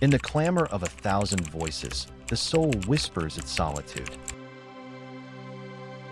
In the clamor of 1,000 voices, the soul whispers its solitude.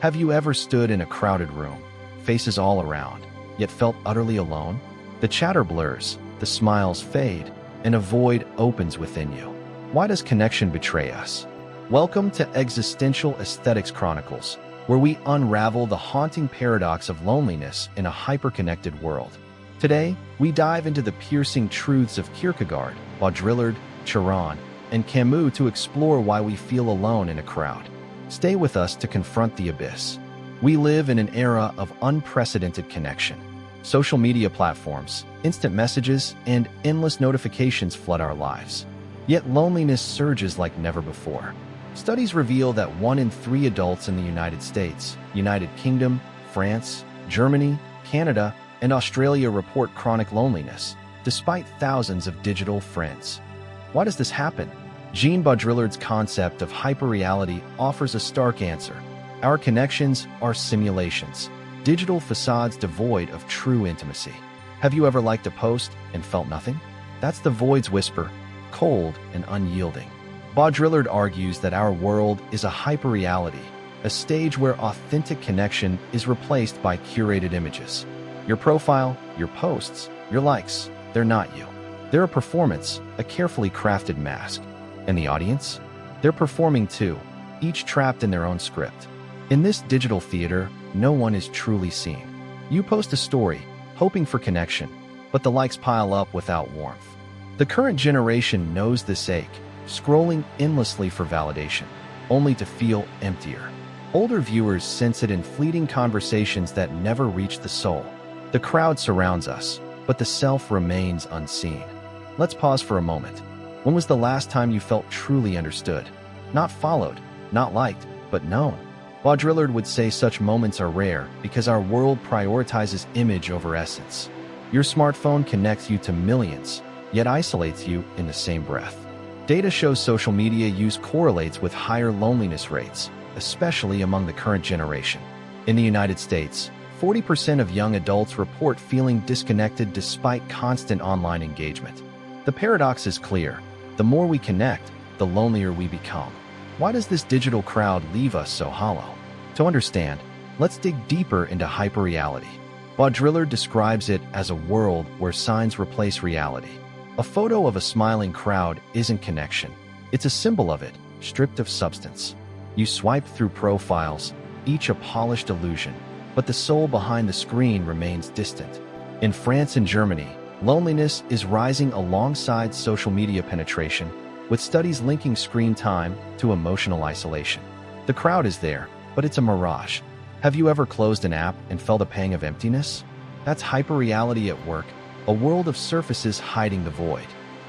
Have you ever stood in a crowded room, faces all around, yet felt utterly alone? The chatter blurs, the smiles fade, and a void opens within you. Why does connection betray us? Welcome to Existential Aesthetics Chronicles, where we unravel the haunting paradox of loneliness in a hyper-connected world. Today, we dive into the piercing truths of Kierkegaard, Baudrillard, Chiron, and Camus to explore why we feel alone in a crowd. Stay with us to confront the abyss. We live in an era of unprecedented connection. Social media platforms, instant messages, and endless notifications flood our lives. Yet loneliness surges like never before. Studies reveal that 1 in 3 adults in the United States, United Kingdom, France, Germany, Canada, and Australia report chronic loneliness, despite thousands of digital friends. Why does this happen? Jean Baudrillard's concept of hyperreality offers a stark answer. Our connections are simulations, digital facades devoid of true intimacy. Have you ever liked a post and felt nothing? That's the void's whisper, cold and unyielding. Baudrillard argues that our world is a hyperreality, a stage where authentic connection is replaced by curated images. Your profile, your posts, your likes, they're not you. They're a performance, a carefully crafted mask. And the audience? They're performing too, each trapped in their own script. In this digital theater, no one is truly seen. You post a story, hoping for connection, but the likes pile up without warmth. The current generation knows this ache, scrolling endlessly for validation, only to feel emptier. Older viewers sense it in fleeting conversations that never reach the soul. The crowd surrounds us, but the self remains unseen. Let's pause for a moment. When was the last time you felt truly understood? Not followed, not liked, but known. Baudrillard would say such moments are rare because our world prioritizes image over essence. Your smartphone connects you to millions, yet isolates you in the same breath. Data shows social media use correlates with higher loneliness rates, especially among the current generation. In the United States, 40% of young adults report feeling disconnected despite constant online engagement. The paradox is clear. The more we connect, the lonelier we become. Why does this digital crowd leave us so hollow? To understand, let's dig deeper into hyperreality. Baudrillard describes it as a world where signs replace reality. A photo of a smiling crowd isn't connection. It's a symbol of it, stripped of substance. You swipe through profiles, each a polished illusion, but the soul behind the screen remains distant. In France and Germany, loneliness is rising alongside social media penetration, with studies linking screen time to emotional isolation. The crowd is there, but it's a mirage. Have you ever closed an app and felt a pang of emptiness? That's hyperreality at work, a world of surfaces hiding the void.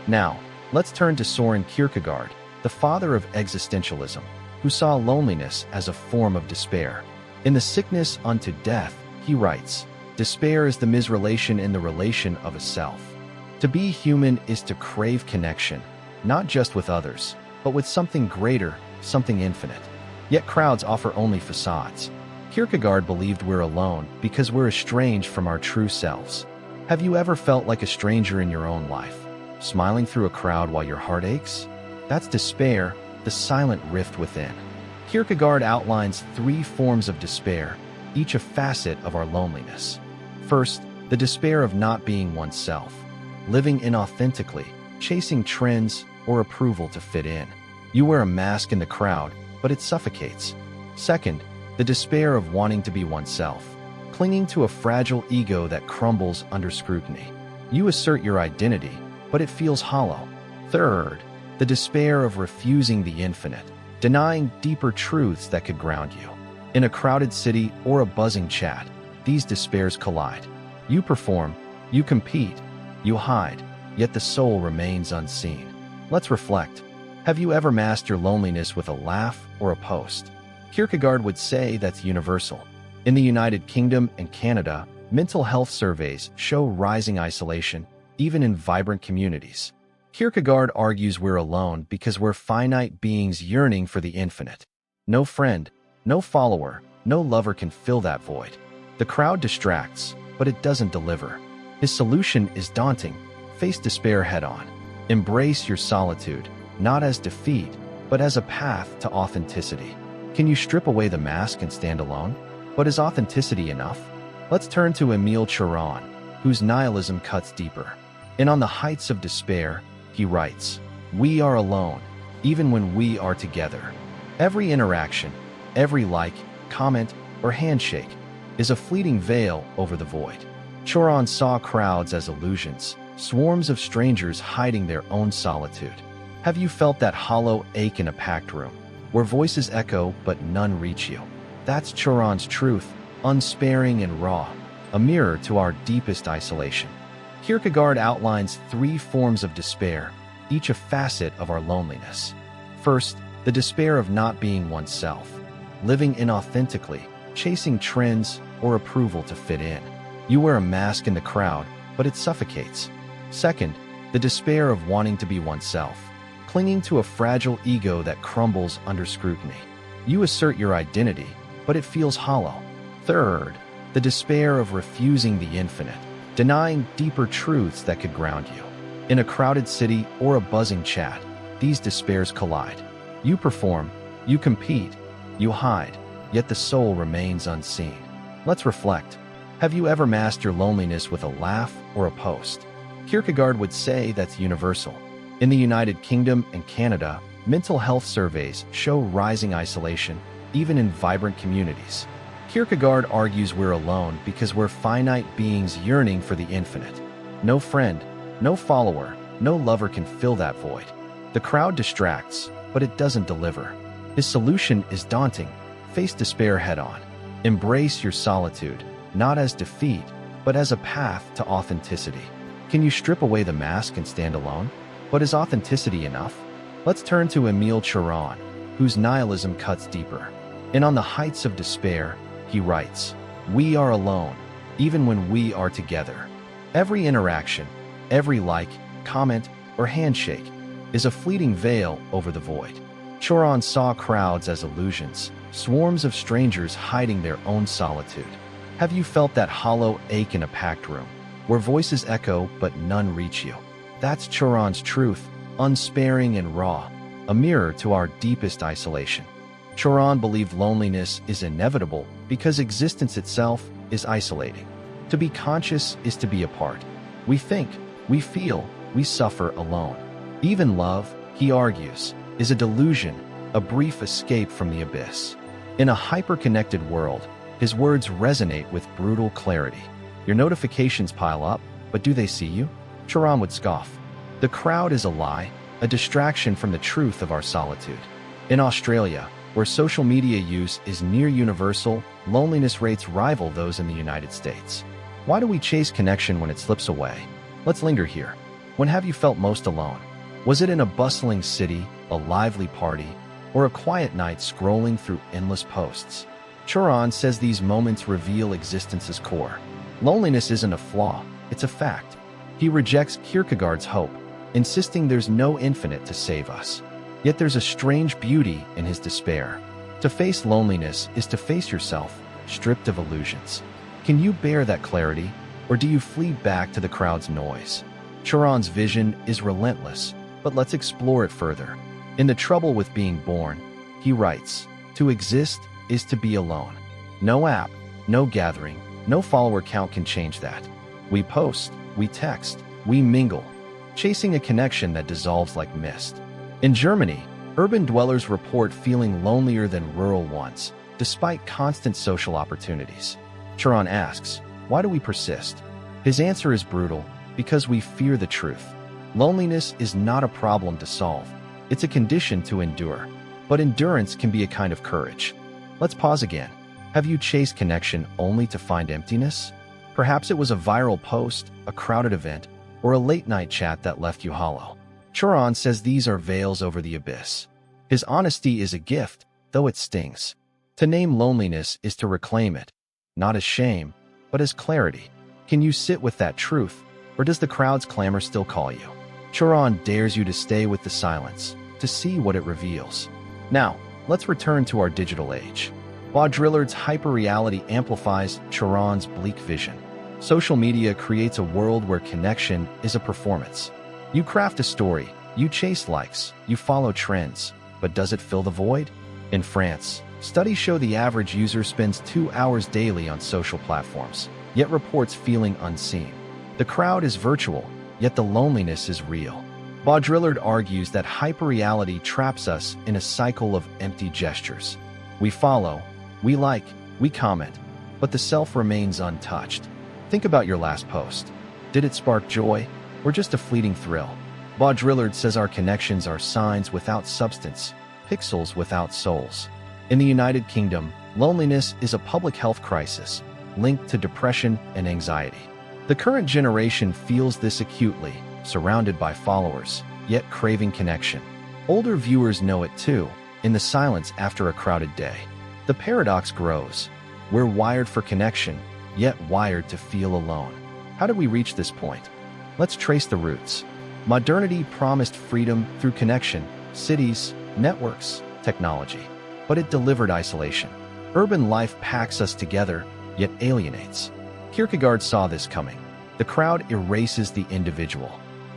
Now, let's turn to Soren Kierkegaard, the father of existentialism, who saw loneliness as a form of despair. In The Sickness Unto Death, he writes, "Despair is the misrelation in the relation of a self. To be human is to crave connection, not just with others, but with something greater, something infinite." Yet crowds offer only facades. Kierkegaard believed we're alone because we're estranged from our true selves. Have you ever felt like a stranger in your own life, smiling through a crowd while your heart aches? That's despair, the silent rift within. Kierkegaard outlines 3 forms of despair, each a facet of our loneliness. First, the despair of not being oneself, living inauthentically, chasing trends or approval to fit in. You wear a mask in the crowd, but it suffocates. Second, the despair of wanting to be oneself, clinging to a fragile ego that crumbles under scrutiny. You assert your identity, but it feels hollow. Third, the despair of refusing the infinite, denying deeper truths that could ground you. In a crowded city or a buzzing chat, these despairs collide. You perform, you compete, you hide, yet the soul remains unseen. Let's reflect. Have you ever masked your loneliness with a laugh or a post? Kierkegaard would say that's universal. In the United Kingdom and Canada, mental health surveys show rising isolation, even in vibrant communities. Kierkegaard argues we're alone because we're finite beings yearning for the infinite. No friend, no follower, no lover can fill that void. The crowd distracts, but it doesn't deliver. His solution is daunting: face despair head-on. Embrace your solitude, not as defeat, but as a path to authenticity. Can you strip away the mask and stand alone? But is authenticity enough? Let's turn to Emile Cioran, whose nihilism cuts deeper. And on the heights of despair, he writes, "We are alone, even when we are together. Every interaction, every like, comment, or handshake is a fleeting veil over the void." Cioran saw crowds as illusions, swarms of strangers hiding their own solitude. Have you felt that hollow ache in a packed room, where voices echo but none reach you? That's Cioran's truth, unsparing and raw, a mirror to our deepest isolation. Kierkegaard outlines 3 forms of despair, each a facet of our loneliness. First, the despair of not being oneself, living inauthentically, chasing trends or approval to fit in. You wear a mask in the crowd, but it suffocates. Second, the despair of wanting to be oneself, clinging to a fragile ego that crumbles under scrutiny. You assert your identity, but it feels hollow. Third, the despair of refusing the infinite, denying deeper truths that could ground you. In a crowded city or a buzzing chat, these despairs collide. You perform, you compete, you hide, yet the soul remains unseen. Let's reflect. Have you ever masked your loneliness with a laugh or a post? Kierkegaard would say that's universal. In the United Kingdom and Canada, mental health surveys show rising isolation, even in vibrant communities. Kierkegaard argues we're alone because we're finite beings yearning for the infinite. No friend, no follower, no lover can fill that void. The crowd distracts, but it doesn't deliver. His solution is daunting. Face despair head-on. Embrace your solitude, not as defeat, but as a path to authenticity. Can you strip away the mask and stand alone? But is authenticity enough? Let's turn to Emile Cioran, whose nihilism cuts deeper. And on the heights of despair, he writes, "We are alone, even when we are together. Every interaction, every like, comment, or handshake is a fleeting veil over the void." Cioran saw crowds as illusions, swarms of strangers hiding their own solitude. Have you felt that hollow ache in a packed room, where voices echo but none reach you? That's Cioran's truth, unsparing and raw, a mirror to our deepest isolation. Cioran believed loneliness is inevitable because existence itself is isolating. To be conscious is to be apart. We think, we feel, we suffer alone. Even love, he argues, is a delusion, a brief escape from the abyss. In a hyper-connected world, his words resonate with brutal clarity. Your notifications pile up, but do they see you? Cioran would scoff. The crowd is a lie, a distraction from the truth of our solitude. In Australia, where social media use is near universal, loneliness rates rival those in the United States. Why do we chase connection when it slips away? Let's linger here. When have you felt most alone? Was it in a bustling city, a lively party, or a quiet night scrolling through endless posts? Cioran says these moments reveal existence's core. Loneliness isn't a flaw, it's a fact. He rejects Kierkegaard's hope, insisting there's no infinite to save us. Yet there's a strange beauty in his despair. To face loneliness is to face yourself, stripped of illusions. Can you bear that clarity, or do you flee back to the crowd's noise? Cioran's vision is relentless, but let's explore it further. In The Trouble with Being Born, he writes, "To exist is to be alone. No app, no gathering, no follower count can change that. We post, we text, we mingle, chasing a connection that dissolves like mist." In Germany, urban dwellers report feeling lonelier than rural ones, despite constant social opportunities. Cioran asks, why do we persist? His answer is brutal, because we fear the truth. Loneliness is not a problem to solve. It's a condition to endure. But endurance can be a kind of courage. Let's pause again. Have you chased connection only to find emptiness? Perhaps it was a viral post, a crowded event, or a late-night chat that left you hollow. Cioran says these are veils over the abyss. His honesty is a gift, though it stings. To name loneliness is to reclaim it, not as shame, but as clarity. Can you sit with that truth, or does the crowd's clamor still call you? Cioran dares you to stay with the silence, to see what it reveals. Now, let's return to our digital age. Baudrillard's hyperreality amplifies Cioran's bleak vision. Social media creates a world where connection is a performance. You craft a story, you chase likes, you follow trends, but does it fill the void? In France, studies show the average user spends 2 hours daily on social platforms, yet reports feeling unseen. The crowd is virtual, yet the loneliness is real. Baudrillard argues that hyperreality traps us in a cycle of empty gestures. We follow, we like, we comment, but the self remains untouched. Think about your last post. Did it spark joy, or just a fleeting thrill? Baudrillard says our connections are signs without substance, pixels without souls. In the United Kingdom, loneliness is a public health crisis, linked to depression and anxiety. The current generation feels this acutely, surrounded by followers, yet craving connection. Older viewers know it too, in the silence after a crowded day. The paradox grows. We're wired for connection, yet wired to feel alone. How did we reach this point? Let's trace the roots. Modernity promised freedom through connection, cities, networks, technology. But it delivered isolation. Urban life packs us together, yet alienates. Kierkegaard saw this coming. The crowd erases the individual.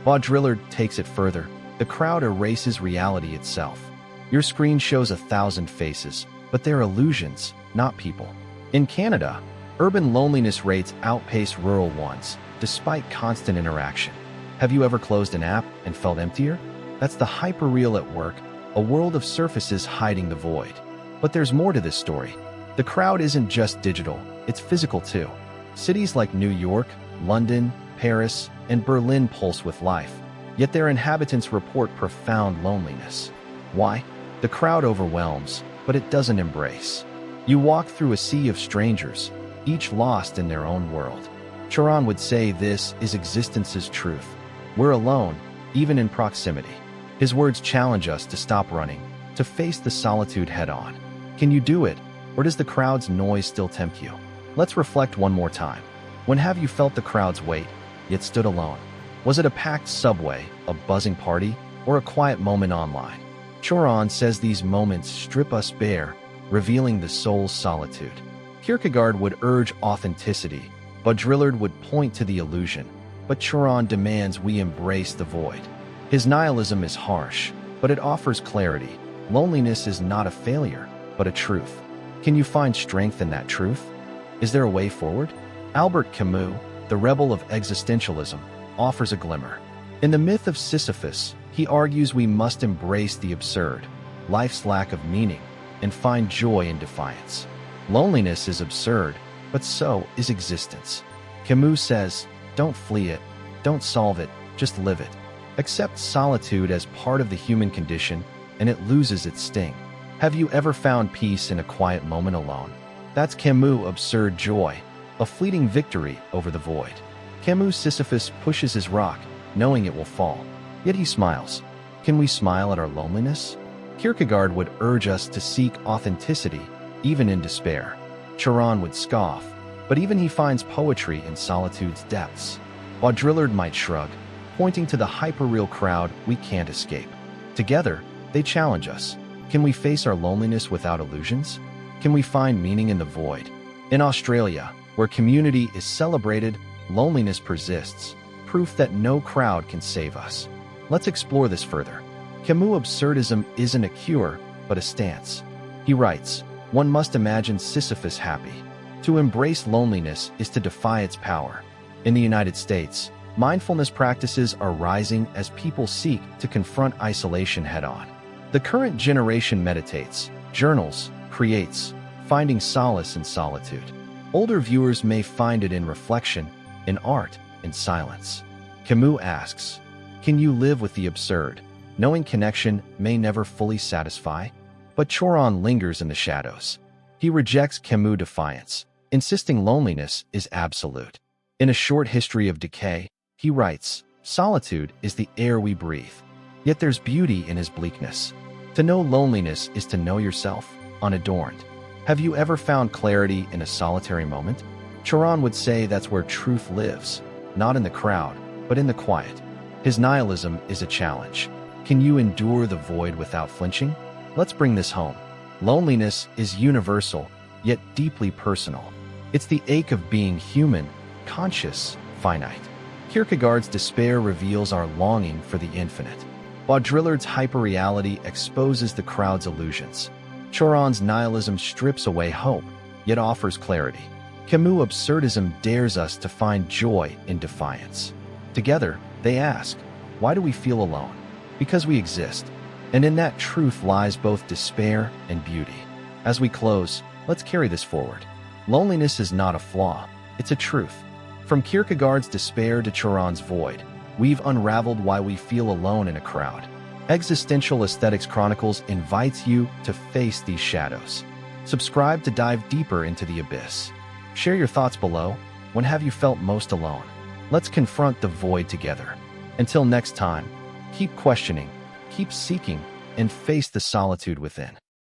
Baudrillard takes it further. The crowd erases reality itself. Your screen shows 1,000 faces, but they're illusions, not people. In Canada, urban loneliness rates outpace rural ones, despite constant interaction. Have you ever closed an app and felt emptier? That's the hyperreal at work, a world of surfaces hiding the void. But there's more to this story. The crowd isn't just digital, it's physical too. Cities like New York, London, Paris, and Berlin pulse with life, yet their inhabitants report profound loneliness. Why? The crowd overwhelms, but it doesn't embrace. You walk through a sea of strangers, each lost in their own world. Choron would say this is existence's truth. We're alone, even in proximity. His words challenge us to stop running, to face the solitude head-on. Can you do it, or does the crowd's noise still tempt you? Let's reflect one more time. When have you felt the crowd's weight, yet stood alone? Was it a packed subway, a buzzing party, or a quiet moment online? Choron says these moments strip us bare, revealing the soul's solitude. Kierkegaard would urge authenticity, Baudrillard would point to the illusion, but Choron demands we embrace the void. His nihilism is harsh, but it offers clarity. Loneliness is not a failure, but a truth. Can you find strength in that truth? Is there a way forward? Albert Camus, the rebel of existentialism, offers a glimmer. In the myth of Sisyphus, he argues we must embrace the absurd, life's lack of meaning, and find joy in defiance. Loneliness is absurd, but so is existence. Camus says, don't flee it, don't solve it, just live it. Accept solitude as part of the human condition, and it loses its sting. Have you ever found peace in a quiet moment alone? That's Camus' absurd joy, a fleeting victory over the void. Camus' Sisyphus pushes his rock, knowing it will fall. Yet he smiles. Can we smile at our loneliness? Kierkegaard would urge us to seek authenticity, even in despair. Choron would scoff, but even he finds poetry in solitude's depths. Baudrillard might shrug, pointing to the hyperreal crowd we can't escape. Together, they challenge us. Can we face our loneliness without illusions? Can we find meaning in the void? In Australia, where community is celebrated, loneliness persists, proof that no crowd can save us. Let's explore this further. Camus' absurdism isn't a cure, but a stance. He writes, one must imagine Sisyphus happy. To embrace loneliness is to defy its power. In the United States, mindfulness practices are rising as people seek to confront isolation head-on. The current generation meditates, journals, creates, finding solace in solitude. Older viewers may find it in reflection, in art, in silence. Camus asks, can you live with the absurd, knowing connection may never fully satisfy? But Choron lingers in the shadows. He rejects Camus' defiance, insisting loneliness is absolute. In A Short History of Decay, he writes, solitude is the air we breathe. Yet there's beauty in his bleakness. To know loneliness is to know yourself, unadorned. Have you ever found clarity in a solitary moment? Choron would say that's where truth lives, not in the crowd, but in the quiet. His nihilism is a challenge. Can you endure the void without flinching? Let's bring this home. Loneliness is universal, yet deeply personal. It's the ache of being human, conscious, finite. Kierkegaard's despair reveals our longing for the infinite, while Drillard's hyperreality exposes the crowd's illusions. Choron's nihilism strips away hope, yet offers clarity. Camus' absurdism dares us to find joy in defiance. Together, they ask, why do we feel alone? Because we exist. And in that truth lies both despair and beauty. As we close, let's carry this forward. Loneliness is not a flaw, it's a truth. From Kierkegaard's despair to Choron's void, we've unraveled why we feel alone in a crowd. Existential Aesthetics Chronicles invites you to face these shadows. Subscribe to dive deeper into the abyss. Share your thoughts below. When have you felt most alone? Let's confront the void together. Until next time, keep questioning, keep seeking, and face the solitude within.